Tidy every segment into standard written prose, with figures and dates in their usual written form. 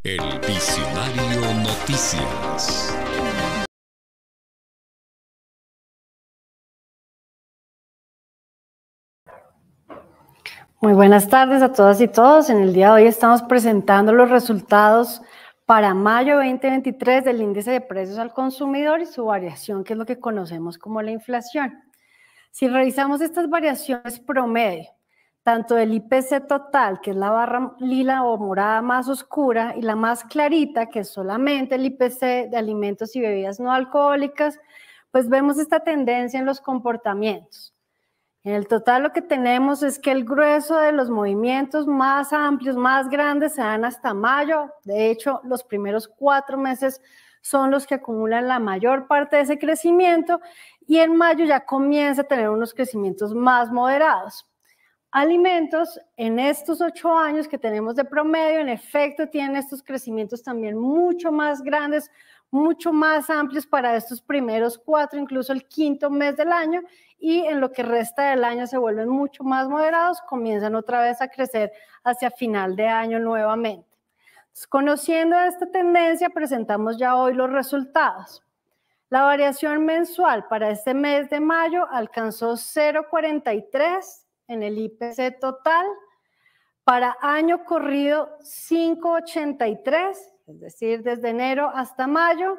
El Visionario Noticias. Muy buenas tardes a todas y todos. En el día de hoy estamos presentando los resultados para mayo 2023 del índice de precios al consumidor y su variación, que es lo que conocemos como la inflación. Si revisamos estas variaciones promedio, tanto del IPC total, que es la barra lila o morada más oscura, y la más clarita, que es solamente el IPC de alimentos y bebidas no alcohólicas, pues vemos esta tendencia en los comportamientos. En el total lo que tenemos es que el grueso de los movimientos más amplios, más grandes, se dan hasta mayo. De hecho, los primeros 4 meses son los que acumulan la mayor parte de ese crecimiento y en mayo ya comienza a tener unos crecimientos más moderados. Alimentos, en estos 8 años que tenemos de promedio, en efecto tienen estos crecimientos también mucho más grandes, mucho más amplios para estos primeros 4, incluso el 5.º mes del año, y en lo que resta del año se vuelven mucho más moderados, comienzan otra vez a crecer hacia final de año nuevamente. Entonces, conociendo esta tendencia, presentamos ya hoy los resultados. La variación mensual para este mes de mayo alcanzó 0,43 en el IPC total, para año corrido 5,83, es decir, desde enero hasta mayo,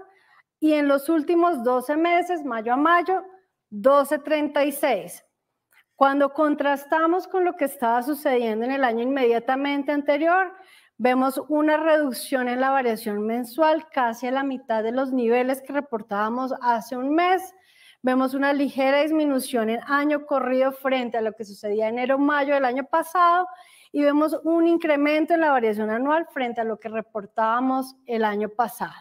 y en los últimos 12 meses, mayo a mayo, 12,36. Cuando contrastamos con lo que estaba sucediendo en el año inmediatamente anterior, vemos una reducción en la variación mensual, casi a la mitad de los niveles que reportábamos hace un mes. Vemos una ligera disminución en año corrido frente a lo que sucedía enero-mayo del año pasado y vemos un incremento en la variación anual frente a lo que reportábamos el año pasado.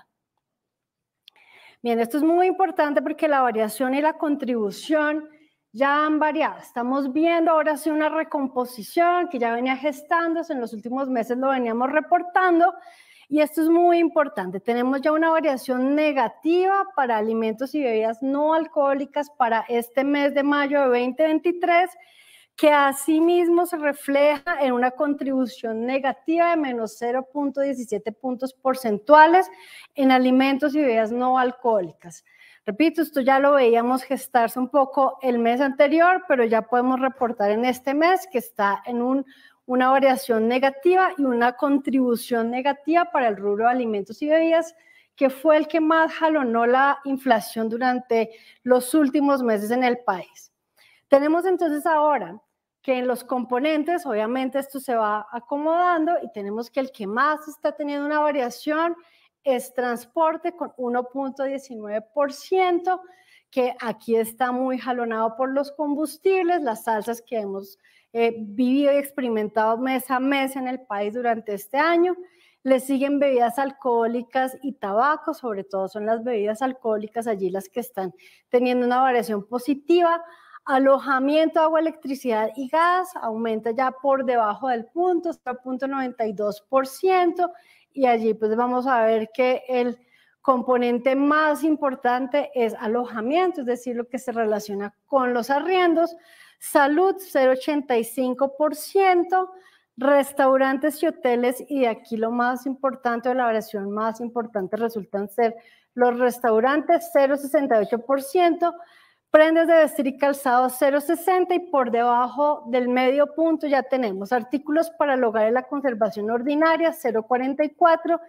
Bien, esto es muy importante porque la variación y la contribución ya han variado. Estamos viendo ahora sí una recomposición que ya venía gestándose, en los últimos meses lo veníamos reportando, y esto es muy importante. Tenemos ya una variación negativa para alimentos y bebidas no alcohólicas para este mes de mayo de 2023, que asimismo se refleja en una contribución negativa de menos 0,17 puntos porcentuales en alimentos y bebidas no alcohólicas. Repito, esto ya lo veíamos gestarse un poco el mes anterior, pero ya podemos reportar en este mes que está en una variación negativa y una contribución negativa para el rubro de alimentos y bebidas, que fue el que más jalonó la inflación durante los últimos meses en el país. Tenemos entonces ahora que en los componentes, obviamente esto se va acomodando y tenemos que el que más está teniendo una variación es transporte con 1,19%, que aquí está muy jalonado por los combustibles, las alzas que hemos vivido y experimentado mes a mes en el país durante este año. Le siguen bebidas alcohólicas y tabaco, sobre todo son las bebidas alcohólicas allí las que están teniendo una variación positiva. Alojamiento, agua, electricidad y gas aumenta ya por debajo del punto, 0,92%, y allí pues vamos a ver que el componente más importante es alojamiento, es decir, lo que se relaciona con los arriendos. Salud, 0,85%, restaurantes y hoteles, y de aquí lo más importante, o la variación más importante resultan ser los restaurantes, 0,68%, prendas de vestir y calzado 0,60, y por debajo del medio punto ya tenemos artículos para el hogar y la conservación ordinaria 0,44,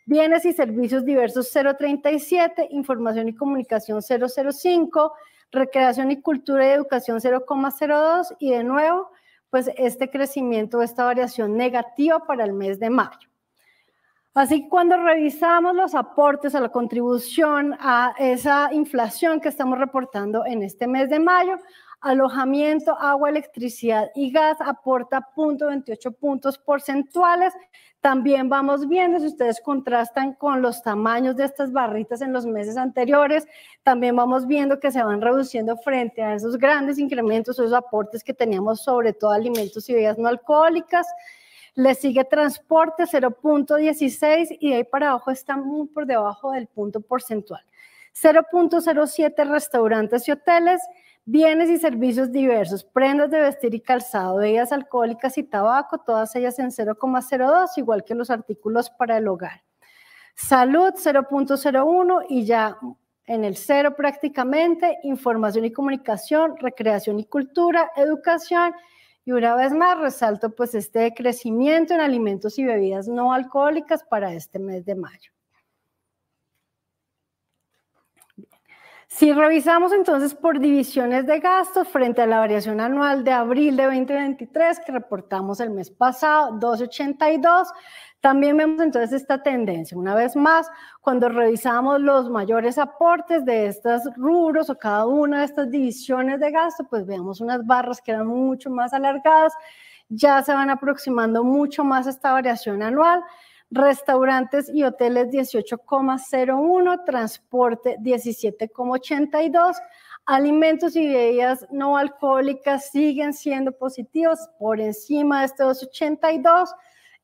bienes y servicios diversos 0,37, información y comunicación 0,05, recreación y cultura y educación 0,02, y de nuevo pues este crecimiento, esta variación negativa para el mes de mayo. Así que cuando revisamos los aportes a la contribución a esa inflación que estamos reportando en este mes de mayo, alojamiento, agua, electricidad y gas aporta 0,28 puntos porcentuales. También vamos viendo, si ustedes contrastan con los tamaños de estas barritas en los meses anteriores, también vamos viendo que se van reduciendo frente a esos grandes incrementos, esos aportes que teníamos sobre todo alimentos y bebidas no alcohólicas. Le sigue transporte 0,16, y de ahí para abajo está muy por debajo del punto porcentual. 0,07 restaurantes y hoteles, Bienes y servicios diversos, prendas de vestir y calzado, bebidas alcohólicas y tabaco, todas ellas en 0,02, igual que los artículos para el hogar. Salud 0,01 y ya en el 0 prácticamente, información y comunicación, recreación y cultura, educación. Y una vez más resalto pues este crecimiento en alimentos y bebidas no alcohólicas para este mes de mayo. Si revisamos entonces por divisiones de gastos frente a la variación anual de abril de 2023 que reportamos el mes pasado, 12.82, también vemos entonces esta tendencia. Una vez más, cuando revisamos los mayores aportes de estos rubros o cada una de estas divisiones de gasto, pues veamos unas barras que eran mucho más alargadas, ya se van aproximando mucho más a esta variación anual. Restaurantes y hoteles 18,01, transporte 17,82, alimentos y bebidas no alcohólicas siguen siendo positivos por encima de este 2,82.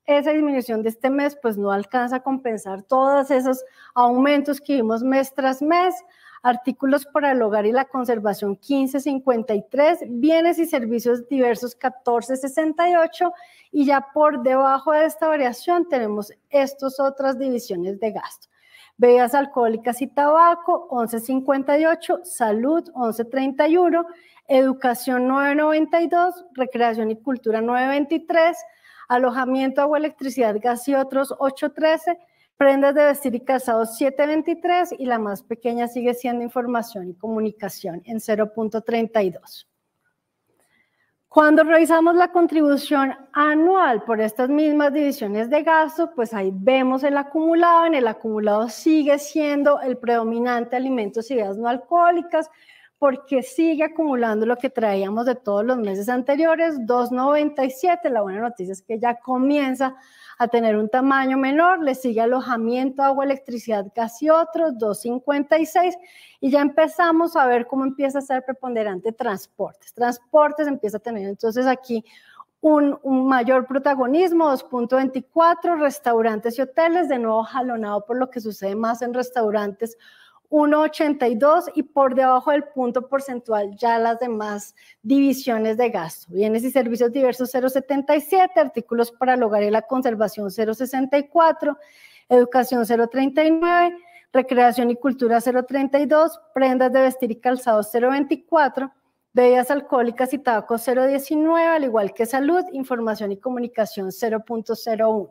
Esa disminución de este mes pues no alcanza a compensar todos esos aumentos que vimos mes tras mes. Artículos para el hogar y la conservación 15,53, bienes y servicios diversos 14,68 y ya por debajo de esta variación tenemos estas otras divisiones de gasto. Bebidas alcohólicas y tabaco 11,58, salud 11,31, educación 9,92, recreación y cultura 9,23, alojamiento, agua, electricidad, gas y otros 8,13, prendas de vestir y calzado 7,23 y la más pequeña sigue siendo información y comunicación en 0,32. Cuando revisamos la contribución anual por estas mismas divisiones de gasto, pues ahí vemos el acumulado. En el acumulado sigue siendo el predominante alimentos y bebidas no alcohólicas porque sigue acumulando lo que traíamos de todos los meses anteriores, 2,97. La buena noticia es que ya comienza a tener un tamaño menor, le sigue alojamiento, agua, electricidad, gas y otros, 2,56, y ya empezamos a ver cómo empieza a ser preponderante transportes. Transportes empieza a tener entonces aquí un mayor protagonismo, 2,24, restaurantes y hoteles, de nuevo jalonado por lo que sucede más en restaurantes, 1,82 y por debajo del punto porcentual ya las demás divisiones de gasto. Bienes y servicios diversos 0,77, artículos para el hogar y la conservación 0,64, educación 0,39, recreación y cultura 0,32, prendas de vestir y calzado 0,24, bebidas alcohólicas y tabaco 0,19, al igual que salud, información y comunicación 0,01.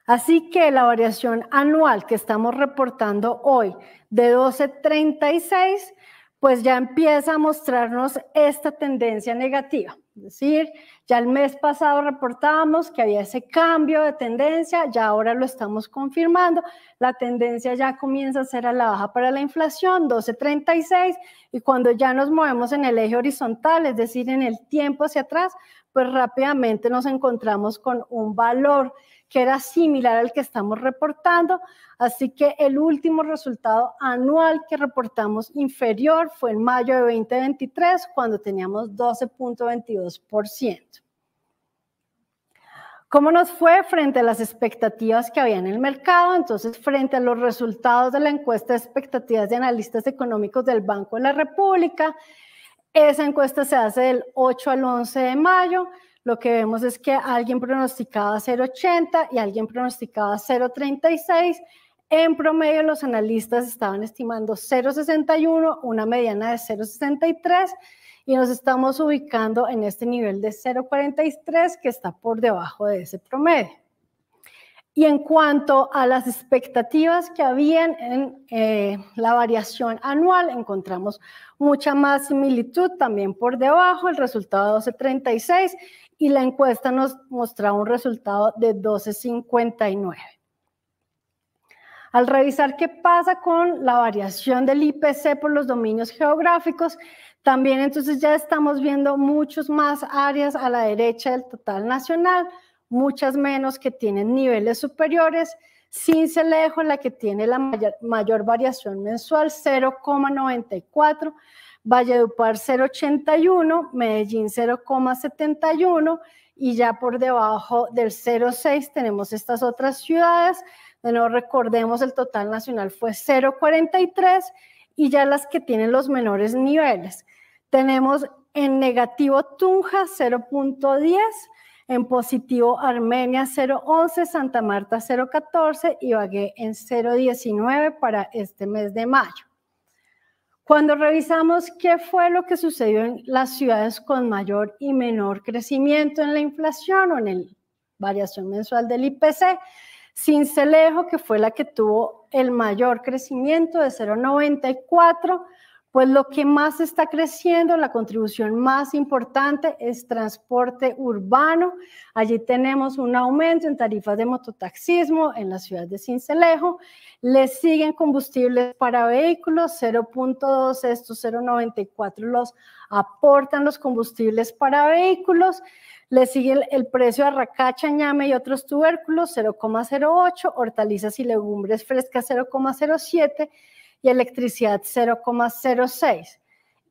Así que la variación anual que estamos reportando hoy de 12,36, pues ya empieza a mostrarnos esta tendencia negativa. Es decir, ya el mes pasado reportábamos que había ese cambio de tendencia, ya ahora lo estamos confirmando. La tendencia ya comienza a ser a la baja para la inflación, 12,36, y cuando ya nos movemos en el eje horizontal, es decir, en el tiempo hacia atrás, pues rápidamente nos encontramos con un valor que era similar al que estamos reportando, así que el último resultado anual que reportamos inferior fue en mayo de 2023, cuando teníamos 12,22%. ¿Cómo nos fue frente a las expectativas que había en el mercado? Entonces, frente a los resultados de la encuesta de expectativas de analistas económicos del Banco de la República, esa encuesta se hace del 8 al 11 de mayo, lo que vemos es que alguien pronosticaba 0,80 y alguien pronosticaba 0,36. En promedio, los analistas estaban estimando 0,61, una mediana de 0,63, y nos estamos ubicando en este nivel de 0,43 que está por debajo de ese promedio. Y en cuanto a las expectativas que habían en la variación anual, encontramos mucha más similitud también por debajo, el resultado de 12,36 y la encuesta nos mostraba un resultado de 12,59. Al revisar qué pasa con la variación del IPC por los dominios geográficos, también entonces ya estamos viendo muchas más áreas a la derecha del total nacional, muchas menos que tienen niveles superiores. Sincelejo, la que tiene la mayor variación mensual, 0,94, Valledupar 0,81, Medellín 0,71 y ya por debajo del 0,6 tenemos estas otras ciudades. De nuevo recordemos el total nacional fue 0,43 y ya las que tienen los menores niveles. Tenemos en negativo Tunja 0.10, en positivo Armenia 0.11, Santa Marta 0.14 y Ibagué en 0.19 para este mes de mayo. Cuando revisamos qué fue lo que sucedió en las ciudades con mayor y menor crecimiento en la inflación o en la variación mensual del IPC, Sincelejo, que fue la que tuvo el mayor crecimiento de 0.94, pues lo que más está creciendo, la contribución más importante es transporte urbano. Allí tenemos un aumento en tarifas de mototaxismo en la ciudad de Sincelejo. Le siguen combustibles para vehículos, 0.2, estos 0.94 los aportan los combustibles para vehículos. Le sigue el precio de arracacha, ñame y otros tubérculos, 0.08, hortalizas y legumbres frescas, 0.07, y electricidad 0.06.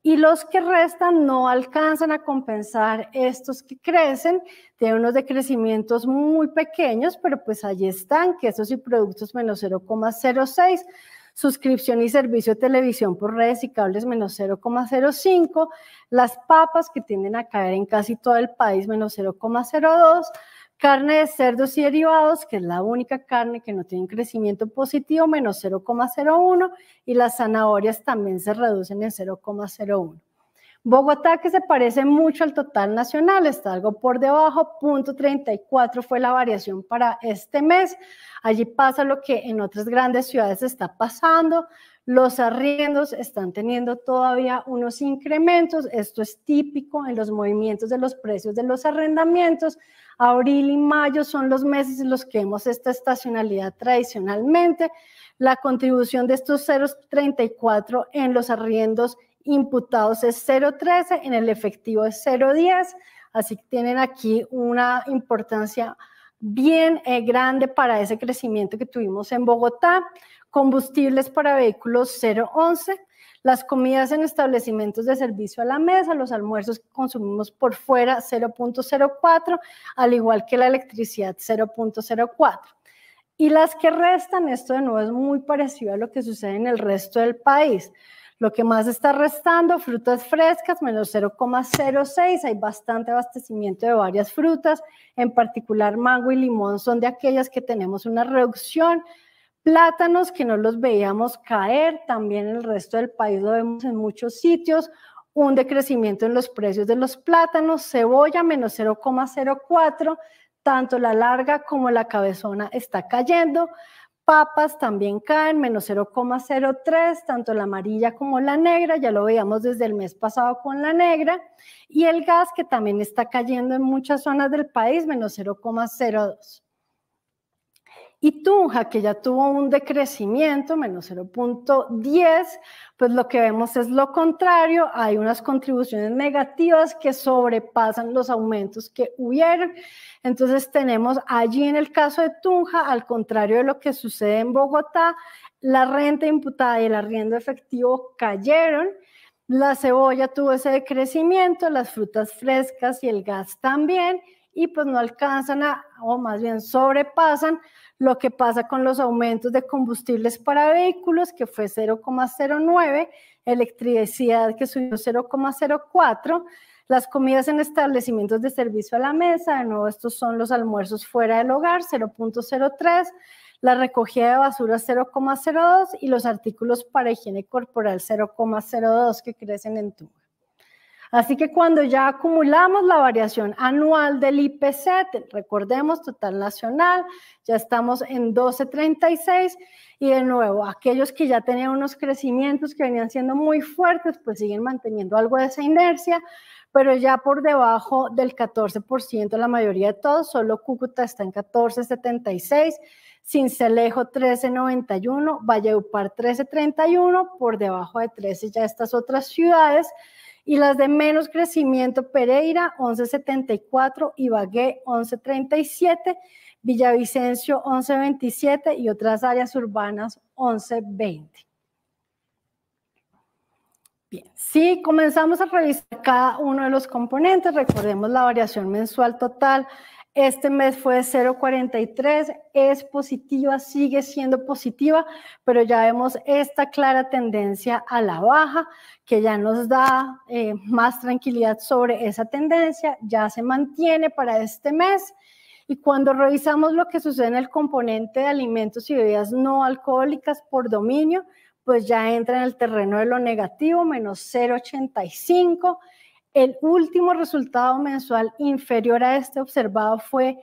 Y los que restan no alcanzan a compensar estos que crecen, tienen unos decrecimientos muy pequeños, pero pues allí están, quesos y productos menos 0.06, suscripción y servicio de televisión por redes y cables menos 0.05, las papas que tienden a caer en casi todo el país menos 0.02, carne de cerdos y derivados, que es la única carne que no tiene un crecimiento positivo, menos 0.01, y las zanahorias también se reducen en 0.01. Bogotá, que se parece mucho al total nacional, está algo por debajo, 0.34 fue la variación para este mes. Allí pasa lo que en otras grandes ciudades está pasando. Los arriendos están teniendo todavía unos incrementos. Esto es típico en los movimientos de los precios de los arrendamientos. Abril y mayo son los meses en los que vemos esta estacionalidad tradicionalmente. La contribución de estos 0.34 en los arriendos imputados es 0.13, en el efectivo es 0.10, así que tienen aquí una importancia bien grande para ese crecimiento que tuvimos en Bogotá. Combustibles para vehículos 0.11, las comidas en establecimientos de servicio a la mesa, los almuerzos que consumimos por fuera 0.04, al igual que la electricidad 0.04. Y las que restan, esto de nuevo es muy parecido a lo que sucede en el resto del país. Lo que más está restando, frutas frescas, menos 0.06, hay bastante abastecimiento de varias frutas, en particular mango y limón son de aquellas que tenemos una reducción. Plátanos que no los veíamos caer, también en el resto del país lo vemos en muchos sitios, un decrecimiento en los precios de los plátanos, cebolla menos 0.04, tanto la larga como la cabezona está cayendo. Papas también caen, menos 0.03, tanto la amarilla como la negra, ya lo veíamos desde el mes pasado con la negra, y el gas que también está cayendo en muchas zonas del país, menos 0.02. Y Tunja, que ya tuvo un decrecimiento, menos 0.10, pues lo que vemos es lo contrario, hay unas contribuciones negativas que sobrepasan los aumentos que hubieron. Entonces tenemos allí en el caso de Tunja, al contrario de lo que sucede en Bogotá, la renta imputada y el arriendo efectivo cayeron, la cebolla tuvo ese decrecimiento, las frutas frescas y el gas también, y pues no alcanzan o más bien sobrepasan lo que pasa con los aumentos de combustibles para vehículos, que fue 0.09, electricidad que subió 0.04, las comidas en establecimientos de servicio a la mesa, de nuevo estos son los almuerzos fuera del hogar, 0.03, la recogida de basura 0.02 y los artículos para higiene corporal 0.02 que crecen en Tunja. Así que cuando ya acumulamos la variación anual del IPC, recordemos, total nacional, ya estamos en 12.36 y de nuevo, aquellos que ya tenían unos crecimientos que venían siendo muy fuertes, pues siguen manteniendo algo de esa inercia, pero ya por debajo del 14% la mayoría de todos, solo Cúcuta está en 14.76, Sincelejo 13.91, Valledupar 13.31, por debajo de 13 ya estas otras ciudades, y las de menos crecimiento, Pereira 11.74, Ibagué 11.37, Villavicencio 11.27 y otras áreas urbanas 11.20. Bien, si comenzamos a revisar cada uno de los componentes, recordemos la variación mensual total Este mes fue de 0,43, es positiva, sigue siendo positiva, pero ya vemos esta clara tendencia a la baja, que ya nos da más tranquilidad sobre esa tendencia, ya se mantiene para este mes. Y cuando revisamos lo que sucede en el componente de alimentos y bebidas no alcohólicas por dominio, pues ya entra en el terreno de lo negativo, menos 0,85. El último resultado mensual inferior a este observado fue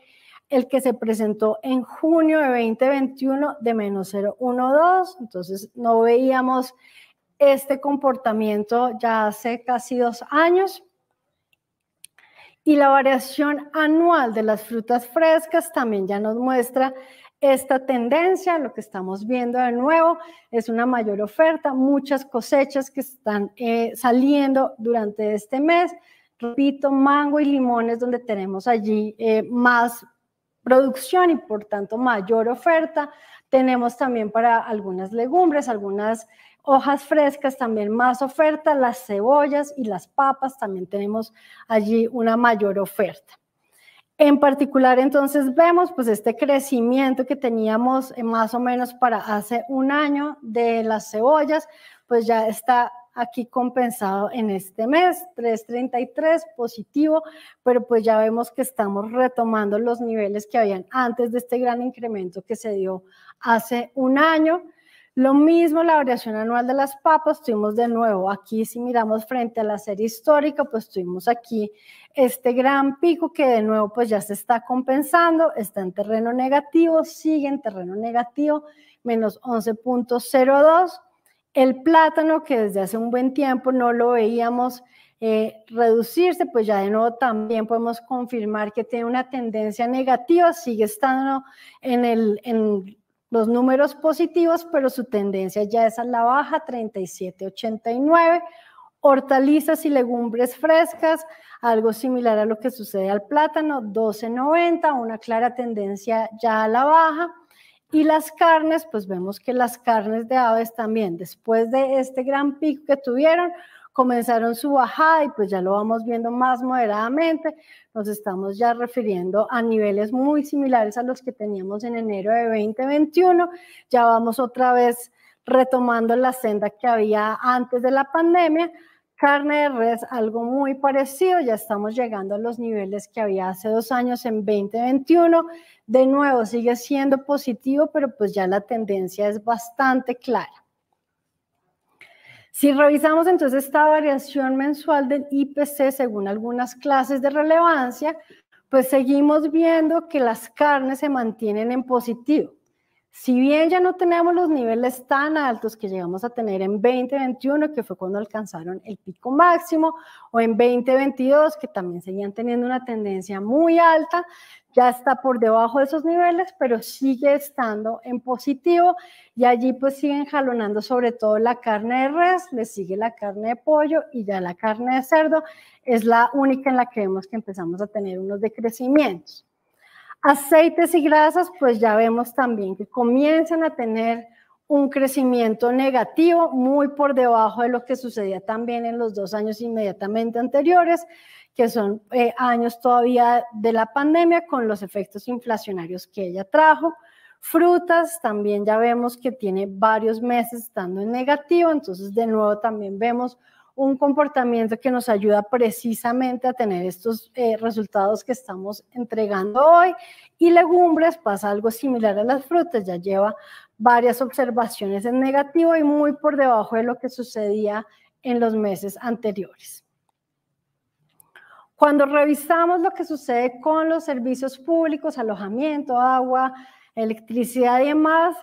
el que se presentó en junio de 2021 de menos 0,12. Entonces no veíamos este comportamiento ya hace casi 2 años. Y la variación anual de las frutas frescas también ya nos muestra esta tendencia. Lo que estamos viendo de nuevo es una mayor oferta, muchas cosechas que están saliendo durante este mes. Repito, mango y limones donde tenemos allí más producción y por tanto mayor oferta. Tenemos también para algunas legumbres, algunas hojas frescas también más oferta, las cebollas y las papas también tenemos allí una mayor oferta. En particular, entonces, vemos pues este crecimiento que teníamos más o menos para hace un año de las cebollas, pues ya está aquí compensado en este mes, 3,33 positivo, pero pues ya vemos que estamos retomando los niveles que habían antes de este gran incremento que se dio hace un año. Lo mismo la variación anual de las papas, tuvimos de nuevo aquí, si miramos frente a la serie histórica, pues tuvimos aquí este gran pico que de nuevo pues ya se está compensando, está en terreno negativo, sigue en terreno negativo, menos 11,02. El plátano, que desde hace un buen tiempo no lo veíamos reducirse, pues ya de nuevo también podemos confirmar que tiene una tendencia negativa, sigue estando en los números positivos, pero su tendencia ya es a la baja, 37,89. Hortalizas y legumbres frescas, algo similar a lo que sucede al plátano, 12,90, una clara tendencia ya a la baja. Y las carnes, pues vemos que las carnes de aves también, después de este gran pico que tuvieron, comenzaron su bajada y pues ya lo vamos viendo más moderadamente. Nos estamos ya refiriendo a niveles muy similares a los que teníamos en enero de 2021. Ya vamos otra vez retomando la senda que había antes de la pandemia. Carne de res, algo muy parecido, ya estamos llegando a los niveles que había hace 2 años en 2021. De nuevo, sigue siendo positivo, pero pues ya la tendencia es bastante clara. Si revisamos entonces esta variación mensual del IPC según algunas clases de relevancia, pues seguimos viendo que las carnes se mantienen en positivo. Si bien ya no tenemos los niveles tan altos que llegamos a tener en 2021, que fue cuando alcanzaron el pico máximo, o en 2022, que también seguían teniendo una tendencia muy alta, ya está por debajo de esos niveles, pero sigue estando en positivo, y allí pues siguen jalonando sobre todo la carne de res, le sigue la carne de pollo, y ya la carne de cerdo es la única en la que vemos que empezamos a tener unos decrecimientos. Aceites y grasas, pues ya vemos también que comienzan a tener un crecimiento negativo, muy por debajo de lo que sucedía también en los 2 años inmediatamente anteriores, que son años todavía de la pandemia con los efectos inflacionarios que ella trajo. Frutas también ya vemos que tiene varios meses estando en negativo, entonces de nuevo también vemos un comportamiento que nos ayuda precisamente a tener estos resultados que estamos entregando hoy. Y legumbres pasa algo similar a las frutas, ya lleva varias observaciones en negativo y muy por debajo de lo que sucedía en los meses anteriores. Cuando revisamos lo que sucede con los servicios públicos, alojamiento, agua, electricidad y demás,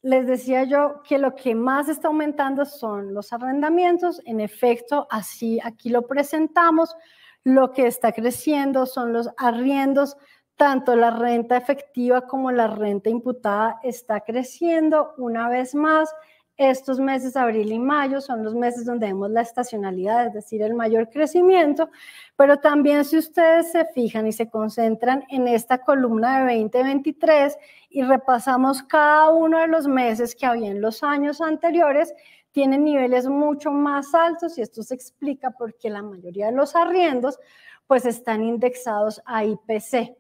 les decía yo que lo que más está aumentando son los arrendamientos. En efecto, así aquí lo presentamos. Lo que está creciendo son los arriendos, tanto la renta efectiva como la renta imputada está creciendo una vez más. Estos meses, abril y mayo, son los meses donde vemos la estacionalidad, es decir, el mayor crecimiento, pero también si ustedes se fijan y se concentran en esta columna de 2023 y repasamos cada uno de los meses que había en los años anteriores, tienen niveles mucho más altos y esto se explica porque la mayoría de los arriendos pues están indexados a IPC.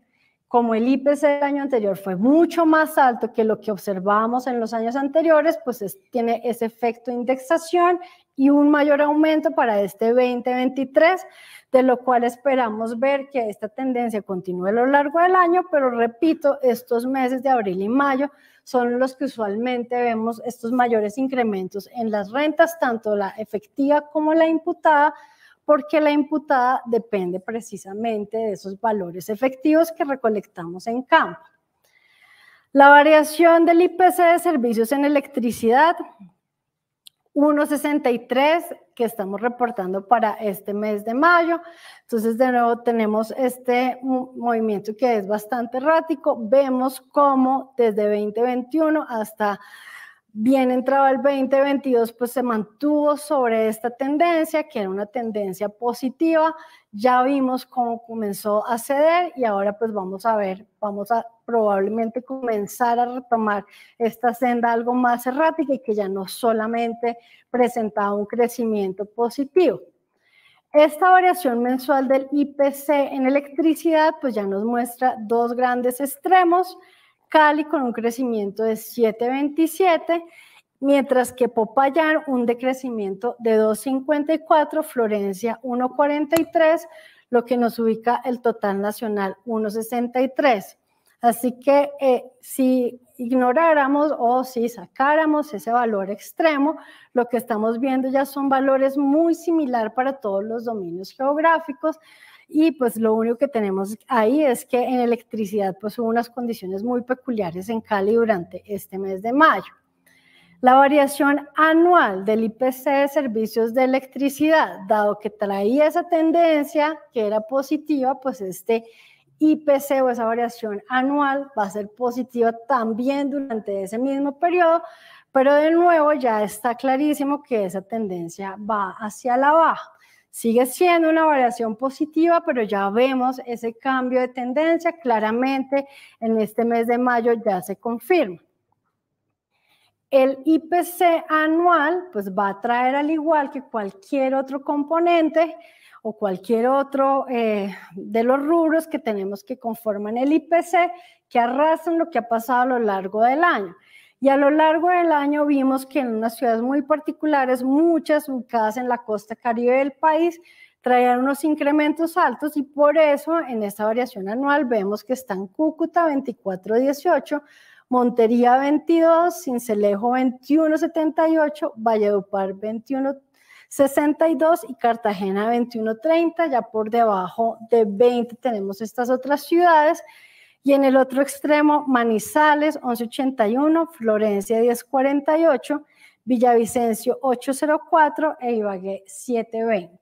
como el IPC del año anterior fue mucho más alto que lo que observábamos en los años anteriores, pues tiene ese efecto de indexación y un mayor aumento para este 2023, de lo cual esperamos ver que esta tendencia continúe a lo largo del año, pero repito, estos meses de abril y mayo son los que usualmente vemos estos mayores incrementos en las rentas, tanto la efectiva como la imputada, porque la imputada depende precisamente de esos valores efectivos que recolectamos en campo. La variación del IPC de servicios en electricidad, 1,63 que estamos reportando para este mes de mayo. Entonces, de nuevo, tenemos este movimiento que es bastante errático. Vemos cómo desde 2021 hasta bien entrado el 2022, pues se mantuvo sobre esta tendencia, que era una tendencia positiva. Ya vimos cómo comenzó a ceder y ahora pues vamos a probablemente comenzar a retomar esta senda algo más errática y que ya no solamente presentaba un crecimiento positivo. Esta variación mensual del IPC en electricidad pues ya nos muestra dos grandes extremos. Cali con un crecimiento de 7,27, mientras que Popayán un decrecimiento de 2,54, Florencia 1,43, lo que nos ubica el total nacional 1,63. Así que si ignoráramos o si sacáramos ese valor extremo, lo que estamos viendo ya son valores muy similares para todos los dominios geográficos. Y pues lo único que tenemos ahí es que en electricidad pues hubo unas condiciones muy peculiares en Cali durante este mes de mayo. La variación anual del IPC de servicios de electricidad, dado que traía esa tendencia que era positiva, pues este IPC o esa variación anual va a ser positiva también durante ese mismo periodo, pero de nuevo ya está clarísimo que esa tendencia va hacia la baja. Sigue siendo una variación positiva, pero ya vemos ese cambio de tendencia claramente en este mes de mayo ya se confirma. El IPC anual pues va a traer, al igual que cualquier otro componente o cualquier otro de los rubros que tenemos que conforman el IPC, que arrastran lo que ha pasado a lo largo del año. Y a lo largo del año vimos que en unas ciudades muy particulares, muchas ubicadas en la costa caribe del país, traían unos incrementos altos y por eso en esta variación anual vemos que están Cúcuta 24,18, Montería 22, Sincelejo 21,78, Valledupar 21,62 y Cartagena 21,30. Ya por debajo de 20 tenemos estas otras ciudades. Y en el otro extremo, Manizales 11,81, Florencia 10,48, Villavicencio 8,04 e Ibagué 7,20.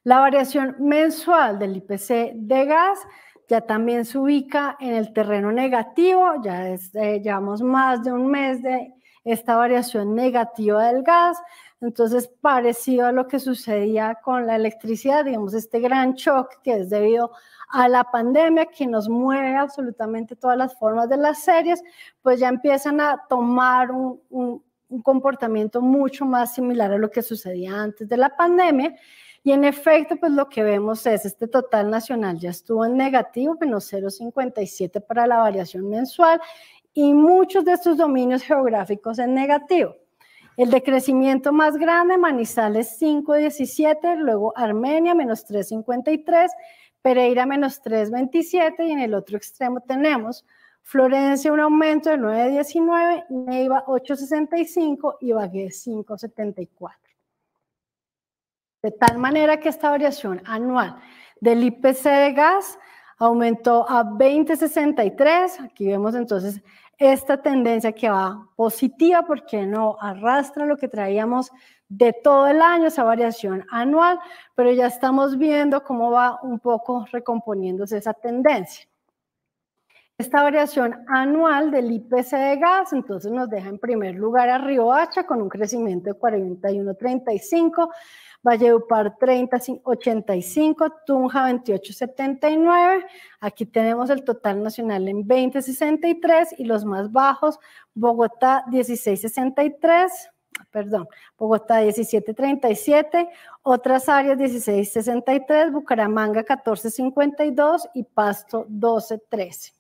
La variación mensual del IPC de gas ya también se ubica en el terreno negativo, ya llevamos más de un mes de esta variación negativa del gas, entonces parecido a lo que sucedía con la electricidad, digamos este gran shock que es debido a la pandemia que nos mueve absolutamente todas las formas de las series, pues ya empiezan a tomar un comportamiento mucho más similar a lo que sucedía antes de la pandemia. Y en efecto, pues lo que vemos es este total nacional ya estuvo en negativo, menos 0,57 para la variación mensual y muchos de estos dominios geográficos en negativo. El decrecimiento más grande, Manizales 5,17, luego Armenia menos 3,53, Pereira menos 3,27 y en el otro extremo tenemos Florencia un aumento de 9,19, Neiva 8,65 y Ibagué 5,74. De tal manera que esta variación anual del IPC de gas aumentó a 20,63. Aquí vemos entonces esta tendencia que va positiva porque no arrastra lo que traíamos de todo el año, esa variación anual, pero ya estamos viendo cómo va un poco recomponiéndose esa tendencia. Esta variación anual del IPC de gas entonces nos deja en primer lugar a Riohacha con un crecimiento de 41,35, Valledupar 30,85, Tunja 28,79. Aquí tenemos el total nacional en 20,63 y los más bajos, Bogotá 16,63, Bogotá 17.37, otras áreas 16.63, Bucaramanga 14.52 y Pasto 12.13.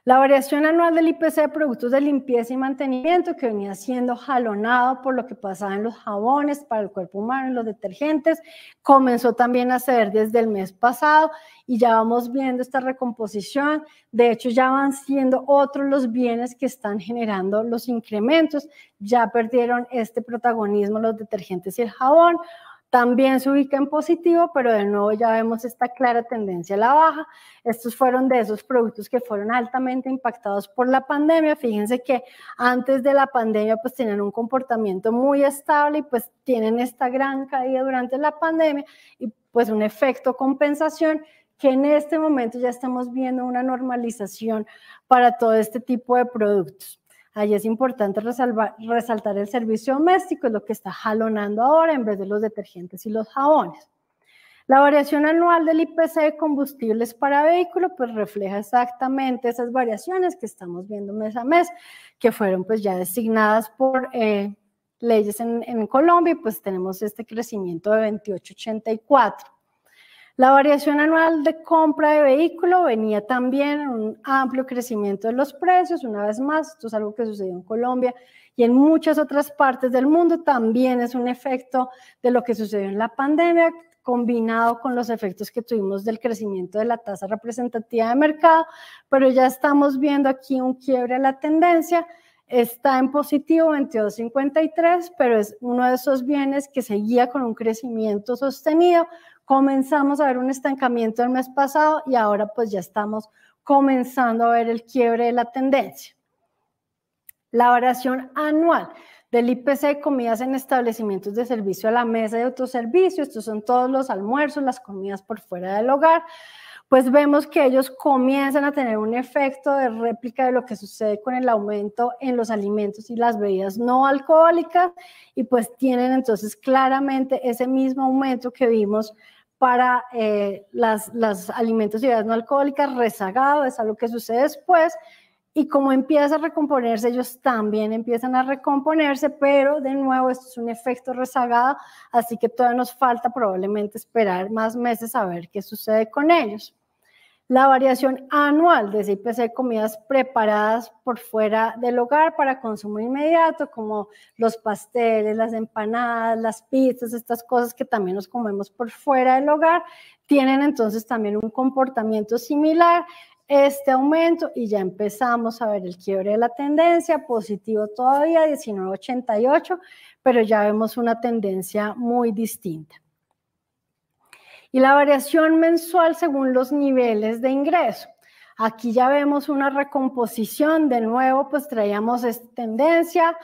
La variación anual del IPC de productos de limpieza y mantenimiento, que venía siendo jalonado por lo que pasaba en los jabones para el cuerpo humano, en los detergentes, comenzó también a ceder desde el mes pasado y ya vamos viendo esta recomposición. De hecho, ya van siendo otros los bienes que están generando los incrementos. Ya perdieron este protagonismo los detergentes y el jabón. También se ubica en positivo, pero de nuevo ya vemos esta clara tendencia a la baja. Estos fueron de esos productos que fueron altamente impactados por la pandemia. Fíjense que antes de la pandemia pues tenían un comportamiento muy estable y pues tienen esta gran caída durante la pandemia y pues un efecto compensación que en este momento ya estamos viendo una normalización para todo este tipo de productos. Ahí es importante resaltar el servicio doméstico, es lo que está jalonando ahora en vez de los detergentes y los jabones. La variación anual del IPC de combustibles para vehículos pues refleja exactamente esas variaciones que estamos viendo mes a mes, que fueron pues ya designadas por leyes en Colombia y pues tenemos este crecimiento de 28.84. La variación anual de compra de vehículo venía también en un amplio crecimiento de los precios. Una vez más, esto es algo que sucedió en Colombia y en muchas otras partes del mundo. También es un efecto de lo que sucedió en la pandemia, combinado con los efectos que tuvimos del crecimiento de la tasa representativa de mercado, pero ya estamos viendo aquí un quiebre a la tendencia. Está en positivo 22.53, pero es uno de esos bienes que seguía con un crecimiento sostenido. Comenzamos a ver un estancamiento el mes pasado y ahora pues ya estamos comenzando a ver el quiebre de la tendencia. La variación anual del IPC de comidas en establecimientos de servicio a la mesa y autoservicio, estos son todos los almuerzos, las comidas por fuera del hogar, pues vemos que ellos comienzan a tener un efecto de réplica de lo que sucede con el aumento en los alimentos y las bebidas no alcohólicas y pues tienen entonces claramente ese mismo aumento que vimos para los alimentos y bebidas no alcohólicas rezagado, es algo que sucede después. Y como empieza a recomponerse, ellos también empiezan a recomponerse, pero de nuevo esto es un efecto rezagado, así que todavía nos falta probablemente esperar más meses a ver qué sucede con ellos. La variación anual de ese IPC de comidas preparadas por fuera del hogar para consumo inmediato, como los pasteles, las empanadas, las pizzas, estas cosas que también nos comemos por fuera del hogar, tienen entonces también un comportamiento similar. Este aumento y ya empezamos a ver el quiebre de la tendencia, positivo todavía, 19.88, pero ya vemos una tendencia muy distinta. Y la variación mensual según los niveles de ingreso. Aquí ya vemos una recomposición, de nuevo pues traíamos esta tendencia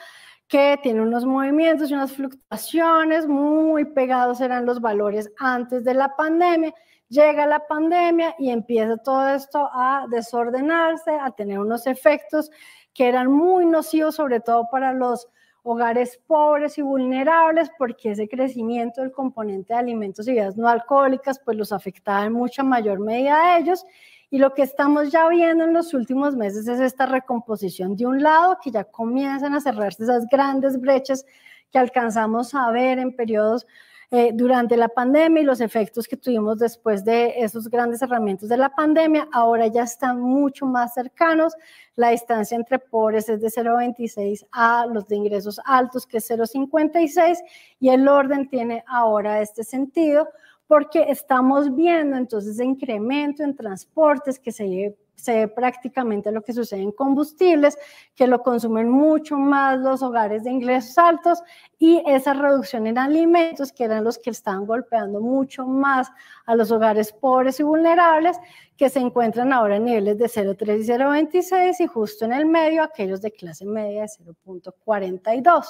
que tiene unos movimientos y unas fluctuaciones muy pegados eran los valores antes de la pandemia. Llega la pandemia y empieza todo esto a desordenarse, a tener unos efectos que eran muy nocivos, sobre todo para los hogares pobres y vulnerables, porque ese crecimiento del componente de alimentos y bebidas no alcohólicas pues los afectaba en mucha mayor medida a ellos. Y lo que estamos ya viendo en los últimos meses es esta recomposición de un lado, que ya comienzan a cerrarse esas grandes brechas que alcanzamos a ver en periodos durante la pandemia y los efectos que tuvimos después de esos grandes cerramientos de la pandemia, ahora ya están mucho más cercanos. La distancia entre pobres es de 0.26 a los de ingresos altos, que es 0.56, y el orden tiene ahora este sentido, porque estamos viendo entonces ese incremento en transportes que se ve prácticamente lo que sucede en combustibles, que lo consumen mucho más los hogares de ingresos altos, y esa reducción en alimentos, que eran los que estaban golpeando mucho más a los hogares pobres y vulnerables, que se encuentran ahora en niveles de 0.3 y 0.26, y justo en el medio aquellos de clase media de 0.42.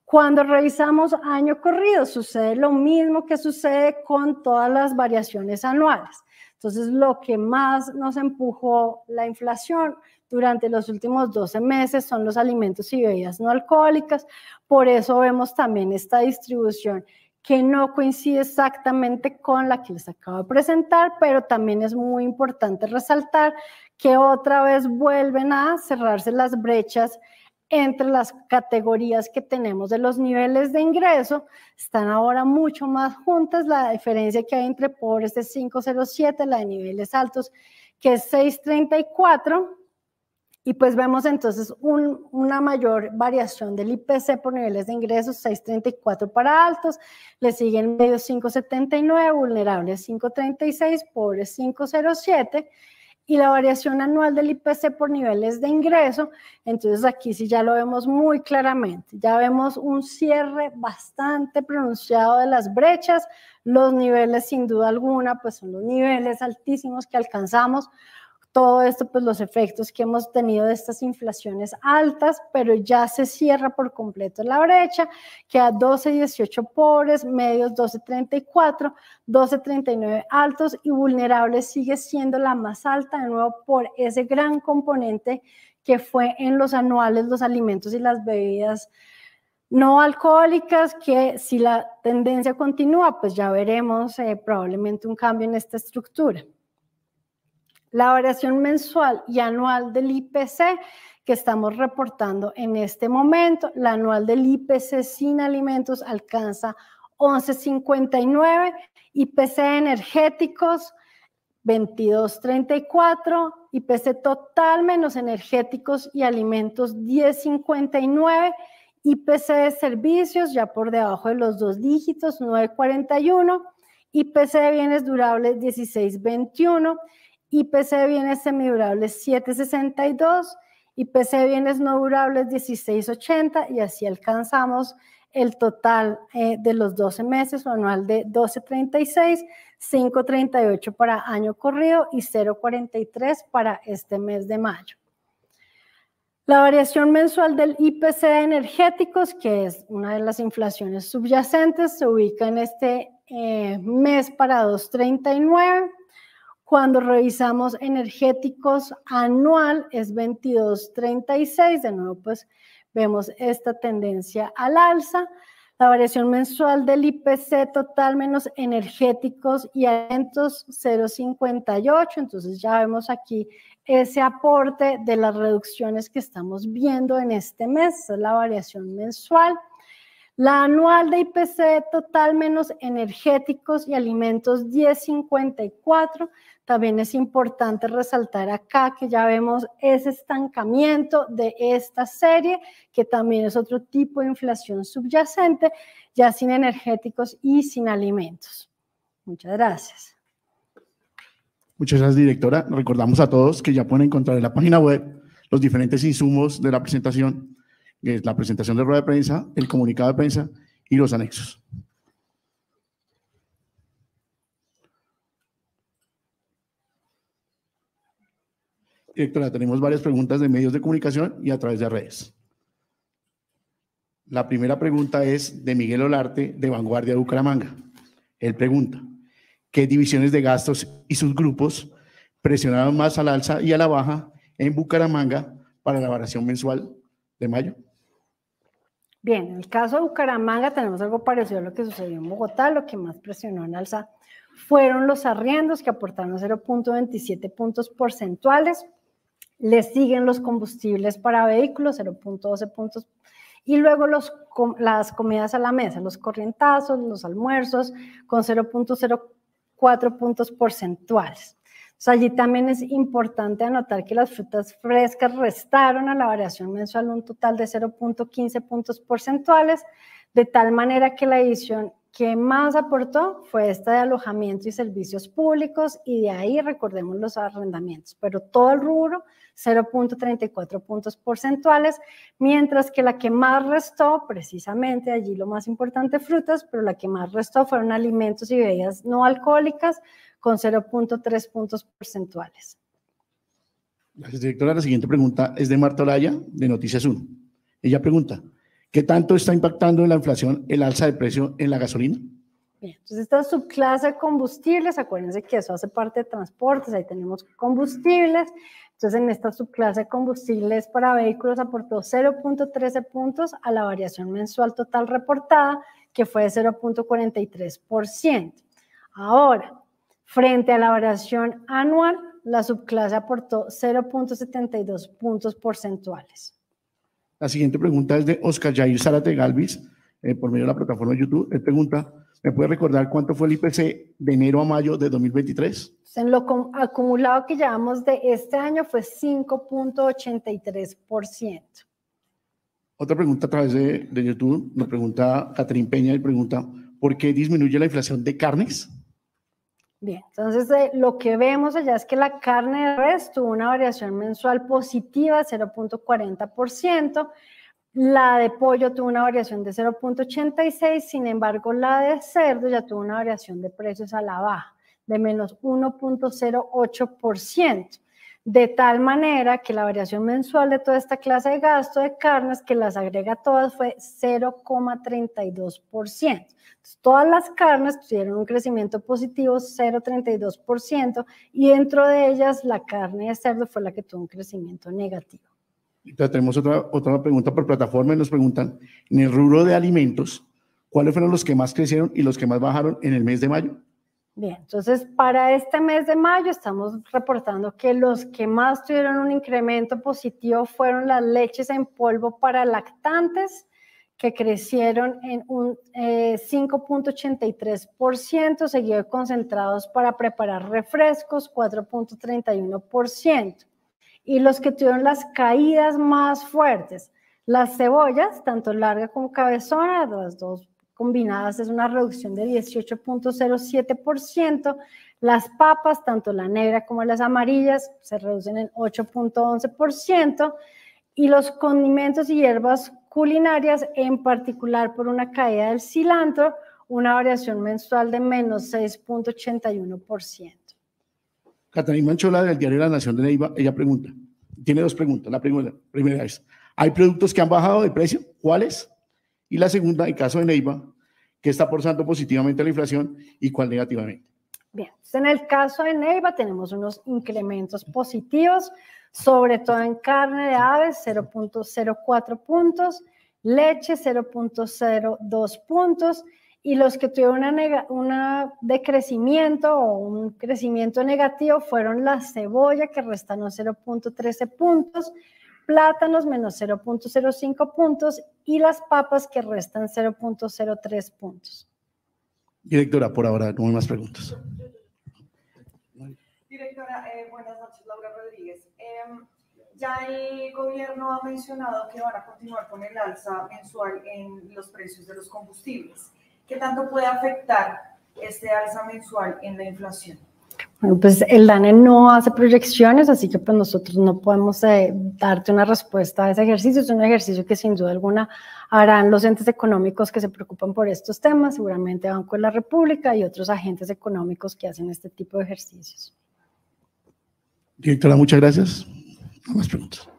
Cuando revisamos año corrido, sucede lo mismo que sucede con todas las variaciones anuales. Entonces, lo que más nos empujó la inflación durante los últimos 12 meses son los alimentos y bebidas no alcohólicas. Por eso vemos también esta distribución que no coincide exactamente con la que les acabo de presentar, pero también es muy importante resaltar que otra vez vuelven a cerrarse las brechas entre las categorías que tenemos de los niveles de ingreso, están ahora mucho más juntas. La diferencia que hay entre pobres es 5,07, la de niveles altos, que es 6,34. Y pues vemos entonces una mayor variación del IPC por niveles de ingresos, 6,34 para altos, le siguen medios 5,79, vulnerables 5,36, pobres 5,07, y la variación anual del IPC por niveles de ingreso, entonces aquí sí ya lo vemos muy claramente, ya vemos un cierre bastante pronunciado de las brechas, los niveles sin duda alguna pues son los niveles altísimos que alcanzamos. Todo esto, pues los efectos que hemos tenido de estas inflaciones altas, pero ya se cierra por completo la brecha, queda 12,18 pobres, medios 12,34, 12,39 altos y vulnerables sigue siendo la más alta, de nuevo por ese gran componente que fue en los anuales, los alimentos y las bebidas no alcohólicas, que si la tendencia continúa, pues ya veremos probablemente un cambio en esta estructura. La variación mensual y anual del IPC que estamos reportando en este momento, la anual del IPC sin alimentos alcanza 11,59, IPC energéticos 22,34, IPC total menos energéticos y alimentos 10,59, IPC de servicios ya por debajo de los 2 dígitos 9,41, IPC de bienes durables 16,21, IPC de bienes semidurables 7,62, IPC de bienes no durables 16,80 y así alcanzamos el total de los 12 meses o anual de 12,36, 5,38 para año corrido y 0,43 para este mes de mayo. La variación mensual del IPC de energéticos, que es una de las inflaciones subyacentes, se ubica en este mes para 2,39. Cuando revisamos energéticos anual es 22,36, de nuevo pues vemos esta tendencia al alza. La variación mensual del IPC total menos energéticos y alimentos 0,58, entonces ya vemos aquí ese aporte de las reducciones que estamos viendo en este mes, esa es la variación mensual. La anual de IPC total menos energéticos y alimentos 10,54. También es importante resaltar acá que ya vemos ese estancamiento de esta serie, que también es otro tipo de inflación subyacente, ya sin energéticos y sin alimentos. Muchas gracias. Muchas gracias, directora. Recordamos a todos que ya pueden encontrar en la página web los diferentes insumos de la presentación, que es la presentación de rueda de prensa, el comunicado de prensa y los anexos. Directora, tenemos varias preguntas de medios de comunicación y a través de redes. La primera pregunta es de Miguel Olarte, de Vanguardia de Bucaramanga. Él pregunta, ¿qué divisiones de gastos y sus grupos presionaron más al alza y a la baja en Bucaramanga para la variación mensual de mayo? Bien, en el caso de Bucaramanga tenemos algo parecido a lo que sucedió en Bogotá. Lo que más presionó en alza fueron los arriendos, que aportaron 0,27 puntos porcentuales. Le siguen los combustibles para vehículos, 0,12 puntos. Y luego las comidas a la mesa, los corrientazos, los almuerzos, con 0,04 puntos porcentuales. Entonces, allí también es importante anotar que las frutas frescas restaron a la variación mensual un total de 0,15 puntos porcentuales, de tal manera que la división que más aportó fue esta de alojamiento y servicios públicos, y de ahí recordemos los arrendamientos, pero todo el rubro 0,34 puntos porcentuales, mientras que la que más restó, precisamente allí lo más importante frutas, pero la que más restó fueron alimentos y bebidas no alcohólicas con 0,3 puntos porcentuales. Gracias, directora. La siguiente pregunta es de Marta Olaya, de Noticias 1. Ella pregunta, ¿qué tanto está impactando en la inflación el alza de precio en la gasolina? Bien, entonces esta subclase de combustibles, acuérdense que eso hace parte de transportes, ahí tenemos combustibles, entonces en esta subclase de combustibles para vehículos aportó 0,13 puntos a la variación mensual total reportada, que fue de 0,43%. Ahora, frente a la variación anual, la subclase aportó 0,72 puntos porcentuales. La siguiente pregunta es de Oscar Jair Zárate Galvis, por medio de la plataforma de YouTube. Él pregunta, ¿me puede recordar cuánto fue el IPC de enero a mayo de 2023? En lo acumulado que llevamos de este año fue 5.83%. Otra pregunta a través de YouTube, nos pregunta Catherine Peña y pregunta, ¿por qué disminuye la inflación de carnes? Bien, entonces lo que vemos allá es que la carne de res tuvo una variación mensual positiva de 0.40%, la de pollo tuvo una variación de 0.86%, sin embargo la de cerdo ya tuvo una variación de precios a la baja de menos 1.08%, de tal manera que la variación mensual de toda esta clase de gasto de carnes, que las agrega todas, fue 0.32%. Todas las carnes tuvieron un crecimiento positivo 0.32% y dentro de ellas la carne de cerdo fue la que tuvo un crecimiento negativo. Entonces tenemos otra pregunta por plataforma y nos preguntan, en el rubro de alimentos, ¿cuáles fueron los que más crecieron y los que más bajaron en el mes de mayo? Bien, entonces para este mes de mayo estamos reportando que los que más tuvieron un incremento positivo fueron las leches en polvo para lactantes, que crecieron en un 5.83%, seguido de concentrados para preparar refrescos, 4.31%. Y los que tuvieron las caídas más fuertes, las cebollas, tanto larga como cabezona, las dos combinadas es una reducción de 18.07%, las papas, tanto la negra como las amarillas, se reducen en 8.11%, y los condimentos y hierbas culinarias, en particular por una caída del cilantro, una variación mensual de menos 6.81%. Catalina Manchola, del diario La Nación de Neiva, ella pregunta, tiene dos preguntas. La primera es, ¿hay productos que han bajado de precio? ¿Cuáles? Y la segunda, en caso de Neiva, ¿qué está aportando positivamente a la inflación y cuál negativamente? Bien, en el caso de Neiva tenemos unos incrementos positivos, sobre todo en carne de aves, 0.04 puntos, leche, 0.02 puntos, y los que tuvieron una decrecimiento o un crecimiento negativo fueron la cebolla, que restaron 0.13 puntos, plátanos menos 0.05 puntos y las papas, que restan 0.03 puntos. Directora, por ahora no hay más preguntas. Directora, buenas noches, Laura Rodríguez. Ya el gobierno ha mencionado que van a continuar con el alza mensual en los precios de los combustibles. ¿Qué tanto puede afectar este alza mensual en la inflación? Bueno, pues el DANE no hace proyecciones, así que pues nosotros no podemos darte una respuesta a ese ejercicio. Es un ejercicio que sin duda alguna harán los entes económicos que se preocupan por estos temas, seguramente Banco de la República y otros agentes económicos que hacen este tipo de ejercicios. Directora, muchas gracias. No más preguntas.